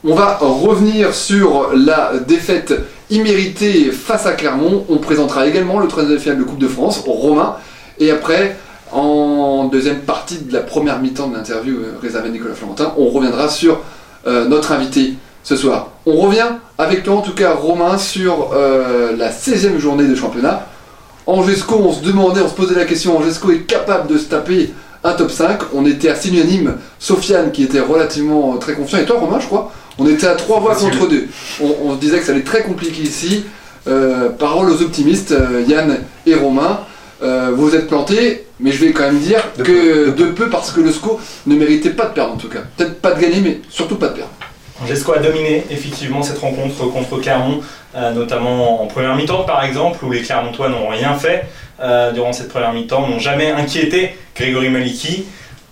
On va revenir sur la défaite imméritée face à Clermont. On présentera également le 13e de finale de Coupe de France, Romain. Et après, en deuxième partie de la première mi-temps de l'interview réservée à Nicolas Florentin, on reviendra sur notre invité ce soir. On revient avec toi en tout cas, Romain, sur la 16e journée de championnat. Angesco, on se posait la question, Angesco est capable de se taper un top 5. On était assez unanime, Sofiane qui était relativement très confiant, et toi Romain je crois, on était à 3 voix contre 2. On se disait que ça allait être très compliqué ici. Parole aux optimistes, Yann et Romain. Vous êtes plantés, mais je vais quand même dire de peu parce que le SCO ne méritait pas de perdre en tout cas. Peut-être pas de gagner, mais surtout pas de perdre. Angesco a dominé effectivement cette rencontre contre Clermont, notamment en première mi-temps par exemple, où les Clermontois n'ont rien fait durant cette première mi-temps, n'ont jamais inquiété Grégory Maliki.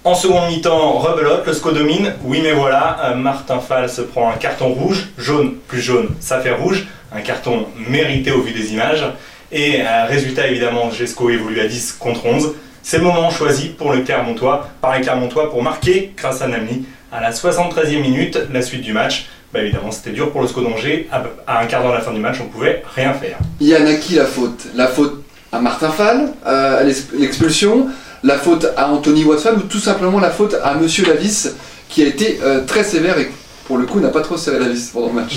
En seconde mi-temps, rebelote, le SCO domine, oui mais voilà, Martin Fall se prend un carton rouge, jaune plus jaune, ça fait rouge, un carton mérité au vu des images, et résultat évidemment, Angesco évolue à 10 contre 11, c'est le moment choisi pour le Clermontois, par les Clermontois pour marquer, grâce à Namli, à la 73e minute, la suite du match. Évidemment, c'était dur pour le SCO d'Angers, à un quart d'heure de la fin du match, on pouvait rien faire. Yann, à qui la faute? La faute à Martin Fall, à l'expulsion, la faute à Anthony Watson, ou tout simplement la faute à Monsieur Lavis, qui a été très sévère et pour le coup n'a pas trop serré la vis pendant le match.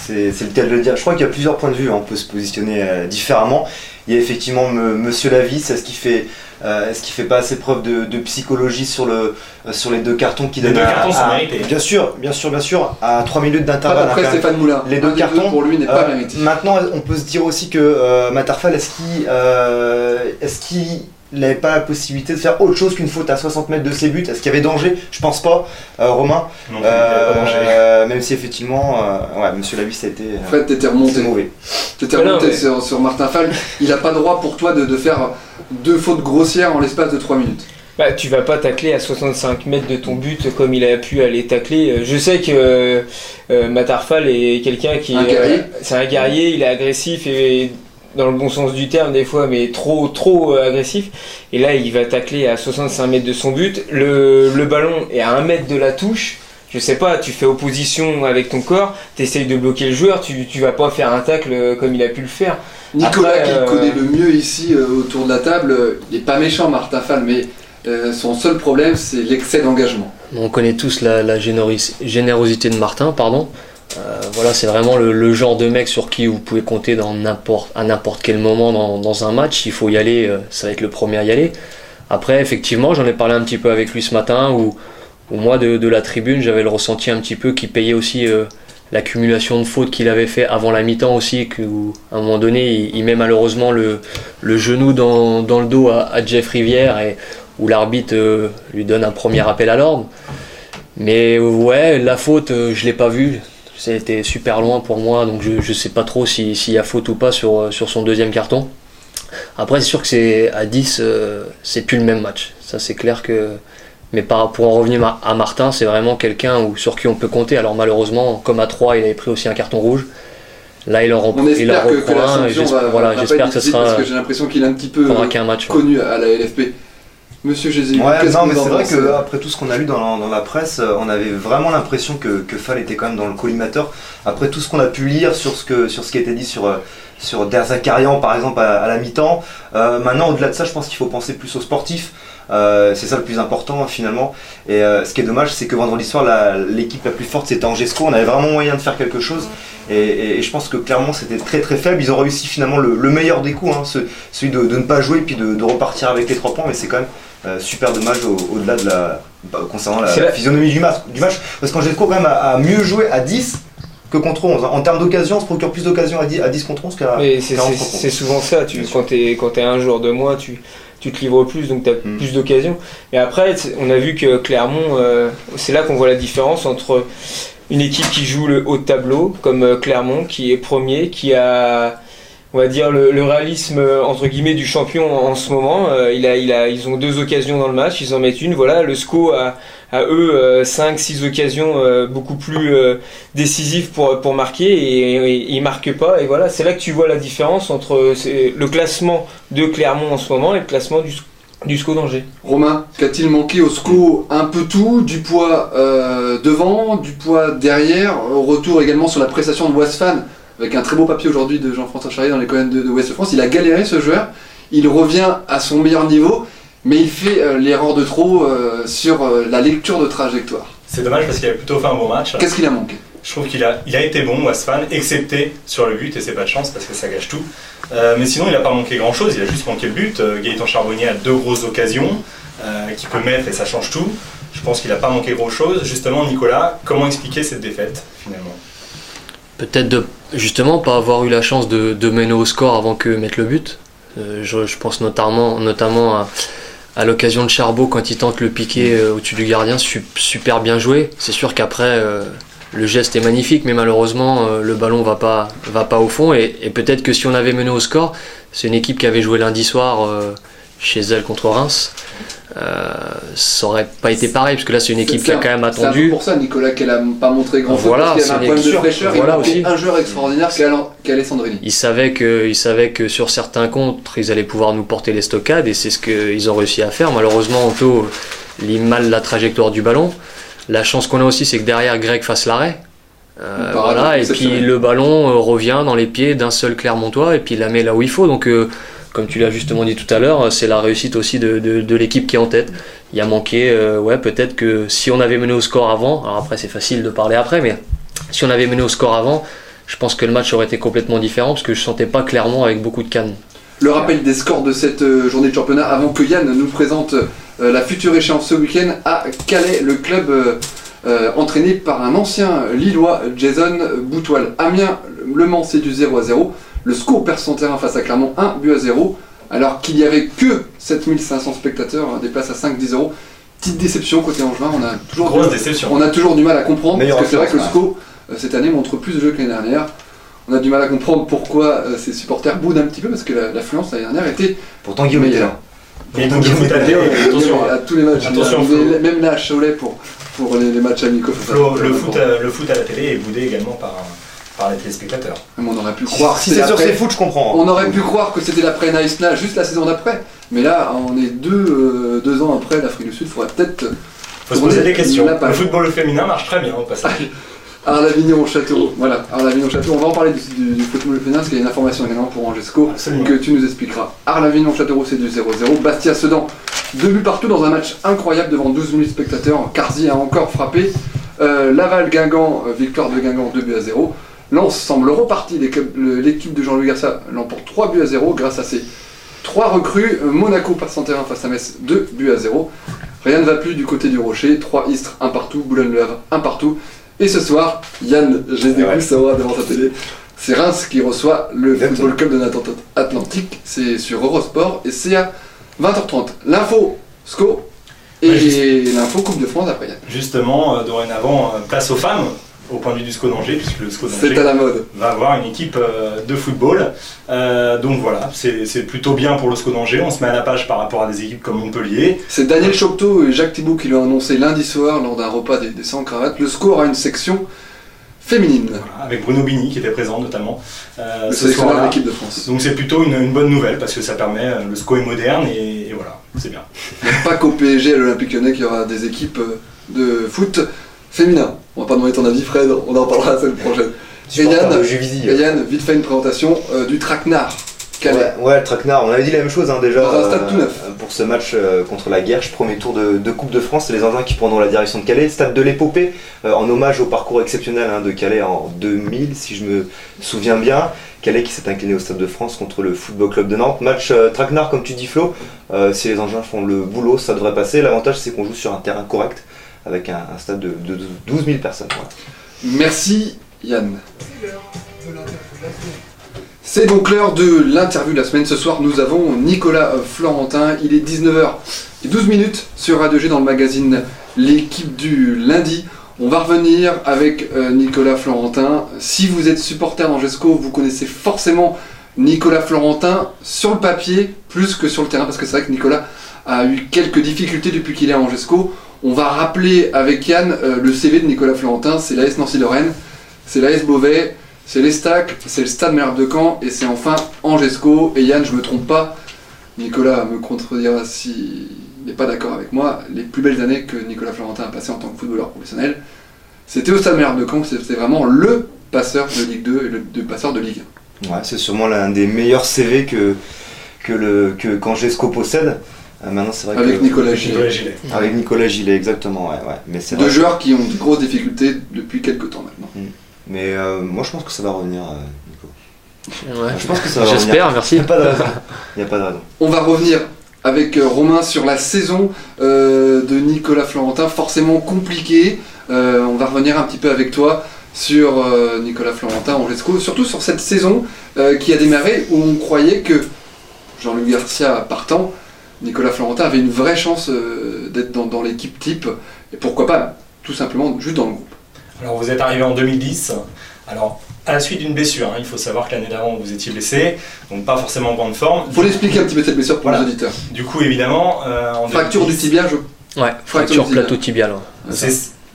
C'est le cas de le dire. Je crois qu'il y a plusieurs points de vue, on peut se positionner différemment. Il y a effectivement Monsieur Lavis, est-ce qu'il fait pas assez preuve de psychologie sur les deux cartons qui donnent Les deux cartons sont mérités. Bien sûr, à 3 minutes d'intervalle. Après Stéphane Moulin, les deux cartons pour lui n'est pas mérité. Maintenant, on peut se dire aussi que Matarfal, est-ce qu'il n'avait pas la possibilité de faire autre chose qu'une faute à 60 mètres de ses buts? Est-ce qu'il y avait danger? Je pense pas, Romain. Non, il n'y avait pas danger. Même si effectivement, Monsieur Lavis a été Fred, t'étais remonté. Mauvais. T'étais remonté sur Martin Fall. Il n'a pas droit pour toi de faire 2 fautes grossières en l'espace de 3 minutes. Tu vas pas tacler à 65 mètres de ton but comme il a pu aller tacler. Je sais que Matarfal est quelqu'un qui c'est un guerrier, il est agressif et dans le bon sens du terme des fois, mais trop agressif. Et là, il va tacler à 65 mètres de son but. Le ballon est à 1 mètre de la touche. Je sais pas, tu fais opposition avec ton corps, tu essayes de bloquer le joueur, tu vas pas faire un tacle comme il a pu le faire. Nicolas, qui connaît le mieux ici autour de la table, il est pas méchant Martin Fall, mais son seul problème c'est l'excès d'engagement. On connaît tous la générosité de Martin, pardon. Voilà, c'est vraiment le genre de mec sur qui vous pouvez compter à n'importe quel moment dans un match. Il faut y aller, ça va être le premier à y aller. Après, effectivement, j'en ai parlé un petit peu avec lui ce matin, où moi, de la tribune, j'avais le ressenti un petit peu qu'il payait aussi l'accumulation de fautes qu'il avait fait avant la mi-temps aussi, où à un moment donné, il met malheureusement le genou dans le dos à Jeff Rivière, et où l'arbitre lui donne un premier appel à l'ordre. Mais ouais, la faute, je l'ai pas vue. C'était super loin pour moi, donc je sais pas trop s'il y a faute ou pas sur son deuxième carton. Après, c'est sûr que c'est à 10, c'est plus le même match. Ça, c'est clair que. Mais pour en revenir à Martin, c'est vraiment quelqu'un sur qui on peut compter. Alors malheureusement, comme à 3, il avait pris aussi un carton rouge. Là, il en reprend un. J'espère que ce sera. Parce que j'ai l'impression qu'il est un petit peu match, connu à la LFP. Monsieur Jésus, mais c'est vrai qu'après tout ce qu'on a lu dans la presse, on avait vraiment l'impression que Fall était quand même dans le collimateur. Après tout ce qu'on a pu lire sur ce qui a été dit sur Der Zakarian par exemple à la mi-temps, maintenant au-delà de ça, je pense qu'il faut penser plus aux sportifs. C'est ça le plus important finalement. Et ce qui est dommage, c'est que vendredi soir, l'équipe la plus forte c'était Angesco. On avait vraiment moyen de faire quelque chose. Et je pense que clairement c'était très très faible. Ils ont réussi finalement le meilleur des coups, celui de ne pas jouer et puis de repartir avec les 3 points. Mais c'est quand même super dommage au-delà de concernant la physionomie du match. Parce qu'Angesco quand même a mieux joué à 10 que contre 11. En termes d'occasion, on se procure plus d'occasions à 10 contre 11 qu'à 11 contre 11. C'est souvent ça. Quand t'es un joueur de moins, tu te livres plus, donc tu as plus d'occasions. Et après, on a vu que Clermont, c'est là qu'on voit la différence entre une équipe qui joue le haut de tableau, comme Clermont, qui est premier, qui a, on va dire, le réalisme entre guillemets du champion en ce moment. Ils ont 2 occasions dans le match, ils en mettent une. Voilà, le SCO a eux 5-6 occasions beaucoup plus décisives pour marquer et ils marquent pas. Et voilà, c'est là que tu vois la différence entre le classement de Clermont en ce moment et le classement Du SCO d'Angers. Romain, qu'a-t-il manqué au SCO? Un peu tout, du poids devant, du poids derrière, retour également sur la prestation de Wasfan, avec un très beau papier aujourd'hui de Jean-François Charrier dans les colonnes de Ouest France. Il a galéré ce joueur, il revient à son meilleur niveau, mais il fait l'erreur de trop sur la lecture de trajectoire. C'est dommage parce qu'il avait plutôt fait un bon match. Qu'est-ce qu'il a manqué? Je trouve qu'il a été bon, Wasfan, excepté sur le but, et c'est pas de chance parce que ça gâche tout. Mais sinon, il n'a pas manqué grand-chose, il a juste manqué le but. Gaëtan Charbonnier a 2 grosses occasions qu'il peut mettre et ça change tout. Je pense qu'il n'a pas manqué grand-chose. Justement, Nicolas, comment expliquer cette défaite, finalement? Peut-être de justement pas avoir eu la chance de mener au score avant que mettre le but. Je pense notamment à l'occasion de Charbot quand il tente le piqué au-dessus du gardien, super bien joué. C'est sûr qu'après le geste est magnifique, mais malheureusement le ballon va pas au fond. Et peut-être que si on avait mené au score, c'est une équipe qui avait joué lundi soir chez elle contre Reims. Ça aurait pas été pareil, parce que là c'est une équipe qui a quand même attendu. C'est un peu pour ça, Nicolas, qu'elle a pas montré grand-chose, Voilà, parce qu'il y avait un problème de fraîcheur, voilà, il manquait aussi un joueur extraordinaire qu'Alessandrini. Ils savaient que sur certains contres, ils allaient pouvoir nous porter les stockades, et c'est ce qu'ils ont réussi à faire. Malheureusement, Anto lit mal la trajectoire du ballon. La chance qu'on a aussi, c'est que derrière, Greg fasse l'arrêt. Voilà, et puis le ballon revient dans les pieds d'un seul Clermontois, et puis il la met là où il faut. Donc, comme tu l'as justement dit tout à l'heure, c'est la réussite aussi de l'équipe qui est en tête. Il a manqué, peut-être que si on avait mené au score avant, alors après c'est facile de parler après, mais si on avait mené au score avant, je pense que le match aurait été complètement différent, parce que je ne sentais pas Clermont avec beaucoup de cannes. Le rappel des scores de cette journée de championnat avant que Yann nous présente la future échéance ce week-end à Calais, le club entraîné par un ancien Lillois, Jason Boutoil. Amiens, Le Mans, c'est du 0-0. Le SCO perd son terrain face à Clermont 1-0, alors qu'il n'y avait que 7500 spectateurs, des places à 5-10 €. Petite déception côté Angevin, on a toujours du mal à comprendre, parce que c'est vrai que le SCO cette année montre plus de jeux que l'année dernière. On a du mal à comprendre pourquoi ces supporters boudent un petit peu, parce que l'affluence l'année dernière était... Pourtant Guillaume était là. Et donc Guillaume était là, attention à tous les matchs, attention, même là à Cholet pour les matchs amicaux. Le foot à la télé est boudé également par les téléspectateurs. Mais on aurait pu croire. Si c'est sur ces foot, je comprends. On aurait pu croire que c'était l'après Naïsna, juste la saison d'après. Mais là, on est deux ans après l'Afrique du Sud. Faudrait peut-être. Faut se poser des questions. Le football féminin marche très bien au passage. Arles-Avignon-Châteauroux. Voilà, Arles-Avignon-Châteauroux. On va en parler du football féminin parce qu'il y a une information également pour Angesco que tu nous expliqueras. Arles-Avignon-Châteauroux, c'est du 0-0. Bastia-Sedan, 2 buts partout dans un match incroyable devant 12 000 spectateurs. Carzi a encore frappé. Laval-Guingamp, victoire de Guingamp 2-0. Lens semble reparti, l'équipe de Jean-Louis Garcia l'emporte 3-0 grâce à ses 3 recrues. Monaco passe en terrain face à Metz 2-0. Rien ne va plus du côté du Rocher, 3 Istres, 1 partout, Boulogne-le Havre 1 partout. Et ce soir, Yann, j'ai des coups ça devant sa télé. C'est Reims qui reçoit le Football Club de Nathan Atlantique. C'est sur Eurosport et c'est à 20h30. L'info SCO et l'info Coupe de France après Yann. Justement, dorénavant, place aux femmes. Au point de vue du SCO d'Angers, puisque le SCO d'Angers c'est à la mode. Va avoir une équipe de football. Donc voilà, c'est plutôt bien pour le SCO d'Angers. On se met à la page par rapport à des équipes comme Montpellier. C'est Daniel Chocteau et Jacques Thibault qui l'ont annoncé lundi soir lors d'un repas des 100 cravates. Le SCO aura une section féminine. Voilà, avec Bruno Bini qui était présent notamment. Le sélectionneur de l'équipe de France. Donc c'est plutôt une bonne nouvelle parce que ça permet, le SCO est moderne et voilà, c'est bien. Il n'y a pas qu'au PSG à l'Olympique Lyonnais qu'il y aura des équipes de foot féminin. On va pas demander ton avis Fred, on en parlera la semaine prochaine. Et Yann, vite fait une présentation du Traquenard. Ouais, le Traquenard, on avait dit la même chose déjà dans un stade tout neuf. Pour ce match contre la Guerche, premier tour de Coupe de France, c'est les Angevins qui prendront la direction de Calais, stade de l'épopée, en hommage au parcours exceptionnel de Calais en 2000 si je me souviens bien. Calais qui s'est incliné au Stade de France contre le Football Club de Nantes. Match Traquenard comme tu dis Flo, si les Angevins font le boulot ça devrait passer. L'avantage c'est qu'on joue sur un terrain correct avec un stade de 12 000 personnes. Voilà. Merci Yann. C'est donc l'heure de l'interview de la semaine. Ce soir, nous avons Nicolas Florentin. Il est 19h12 sur Radio G dans le magazine L'équipe du lundi. On va revenir avec Nicolas Florentin. Si vous êtes supporter d'Angesco, vous connaissez forcément Nicolas Florentin sur le papier plus que sur le terrain, parce que c'est vrai que Nicolas a eu quelques difficultés depuis qu'il est à Angesco. On va rappeler avec Yann le CV de Nicolas Florentin. C'est l'AS Nancy-Lorraine, c'est l'AS Beauvais, c'est l'Estac, c'est le Stade Malherbe de Caen et c'est enfin Angesco. Et Yann, je me trompe pas, Nicolas me contredira s'il n'est pas d'accord avec moi, les plus belles années que Nicolas Florentin a passées en tant que footballeur professionnel, c'était au Stade Malherbe de Caen, c'était vraiment le passeur de Ligue 2 et le passeur de Ligue 1. Ouais, c'est sûrement l'un des meilleurs CV que qu'Angesco possède. Maintenant, c'est vrai avec que, Nicolas Gillet. Avec Nicolas Gillet, exactement. Ouais. Mais c'est deux vrai. joueurs qui ont de grosses difficultés depuis quelques temps maintenant. Mais moi, je pense que ça va revenir, Nico. Ouais. Je pense que ça va revenir. J'espère, merci. Il n'y a pas de raison. Il n'y a pas de raison. On va revenir avec Romain sur la saison de Nicolas Florentin, forcément compliquée. On va revenir un petit peu avec toi sur Nicolas Florentin, Angesco, surtout sur cette saison qui a démarré où on croyait que Jean-Louis Garcia partant, Nicolas Florentin avait une vraie chance d'être dans l'équipe type, et pourquoi pas tout simplement juste dans le groupe. Alors vous êtes arrivé en 2010, alors à la suite d'une blessure, il faut savoir que l'année d'avant vous étiez blessé, donc pas forcément en grande forme. Il faut l'expliquer un petit peu cette blessure pour les auditeurs. Du coup évidemment, en fracture 2010, du tibia, Ouais, fracture plateau tibial. Ouais.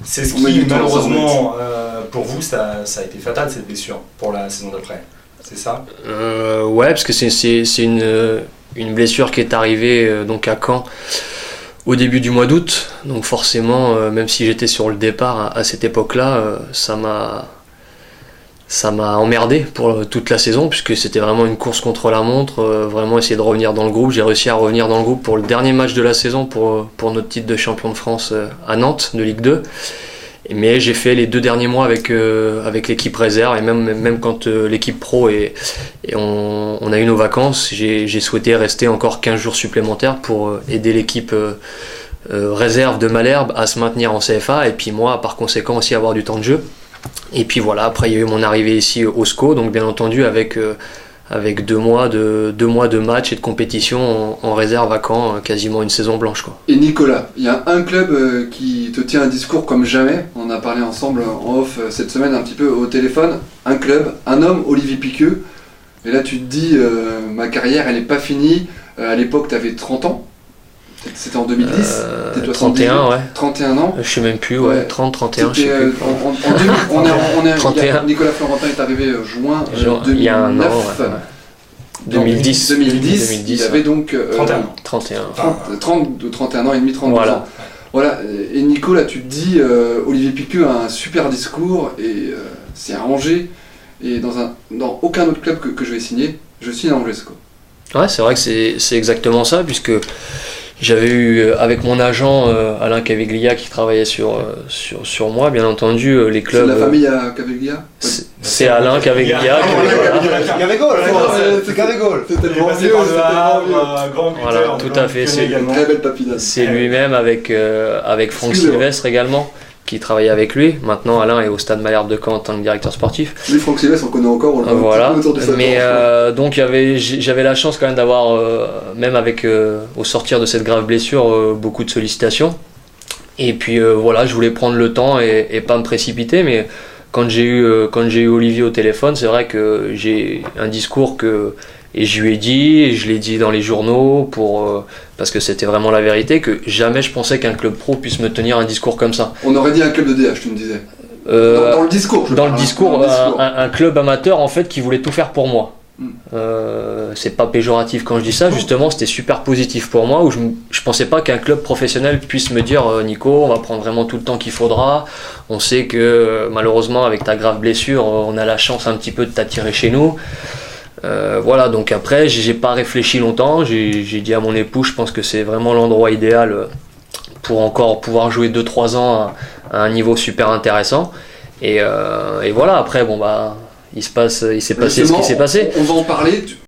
C'est ce qui malheureusement pour vous ça a été fatal cette blessure pour la saison d'après, c'est ça? Ouais, parce que c'est une blessure qui est arrivée donc à Caen au début du mois d'août, donc forcément même si j'étais sur le départ à cette époque-là, ça m'a emmerdé pour toute la saison, puisque c'était vraiment une course contre la montre, vraiment essayer de revenir dans le groupe. J'ai réussi à revenir dans le groupe pour le dernier match de la saison pour notre titre de champion de France à Nantes de Ligue 2. Mais j'ai fait les 2 derniers mois avec l'équipe réserve, et même quand l'équipe pro et on a eu nos vacances, j'ai souhaité rester encore 15 jours supplémentaires pour aider l'équipe réserve de Malherbe à se maintenir en CFA, et puis moi par conséquent aussi avoir du temps de jeu. Et puis voilà, après il y a eu mon arrivée ici au SCO, donc bien entendu avec 2 mois de matchs et de compétition en réserve à Caen, quasiment une saison blanche, quoi. Et Nicolas, il y a un club qui te tient un discours comme jamais, on a parlé ensemble en off cette semaine un petit peu au téléphone, un club, un homme, Olivier Piqueux, et là tu te dis ma carrière elle n'est pas finie, à l'époque tu avais 30 ans, c'était en 2010, 31, ouais. 31 ans. Je sais même plus, ouais, 30, 31, je sais plus. En 2000, 31. Nicolas Florentin est arrivé juin 2009. Il y a un an, ouais. 2010, il avait donc 31 31 ans et demi, 32 ans. Voilà, et Nico, là tu te dis, Olivier Piqueux a un super discours, et c'est à Angers, et dans aucun autre club que je vais signer, je signe à Angers, quoi. Ouais, c'est vrai que c'est exactement ça, puisque j'avais eu avec mon agent Alain Caviglia qui travaillait sur moi, bien entendu, les clubs. C'est de la famille à Caviglia? C'est Alain Caviglia. C'est Cavigol. C'était tellement passé vieux, par le c'était tellement Havre, vieux. grand Voilà, buteur, tout à fait. Lyonnais également. Très belle papillade. C'est lui-même avec Franck Excusez-moi. Sylvestre également, qui travaillait avec lui. Maintenant, Alain est au Stade Malherbe de Caen en tant que directeur sportif. Lui, Franck Sylvestre, on connaît encore, on le voit Voilà. un petit peu autour de sa Mais table. donc j'avais la chance quand même d'avoir, même avec au sortir de cette grave blessure, beaucoup de sollicitations. Et puis voilà, je voulais prendre le temps et pas me précipiter. Mais quand j'ai eu Olivier au téléphone, c'est vrai que j'ai un discours et je lui ai dit, et je l'ai dit dans les journaux, parce que c'était vraiment la vérité, que jamais je pensais qu'un club pro puisse me tenir un discours comme ça. On aurait dit un club de DH, tu me disais. Dans le discours. Dans le discours, un club amateur en fait qui voulait tout faire pour moi. C'est pas péjoratif quand je dis ça, justement c'était super positif pour moi, où je pensais pas qu'un club professionnel puisse me dire Nico, on va prendre vraiment tout le temps qu'il faudra, on sait que malheureusement avec ta grave blessure on a la chance un petit peu de t'attirer chez nous. Voilà, donc après j'ai pas réfléchi longtemps, j'ai dit à mon époux, je pense que c'est vraiment l'endroit idéal pour encore pouvoir jouer 2-3 ans à un niveau super intéressant, et voilà, après bon bah il s'est passé ce qui s'est passé. On va en parler.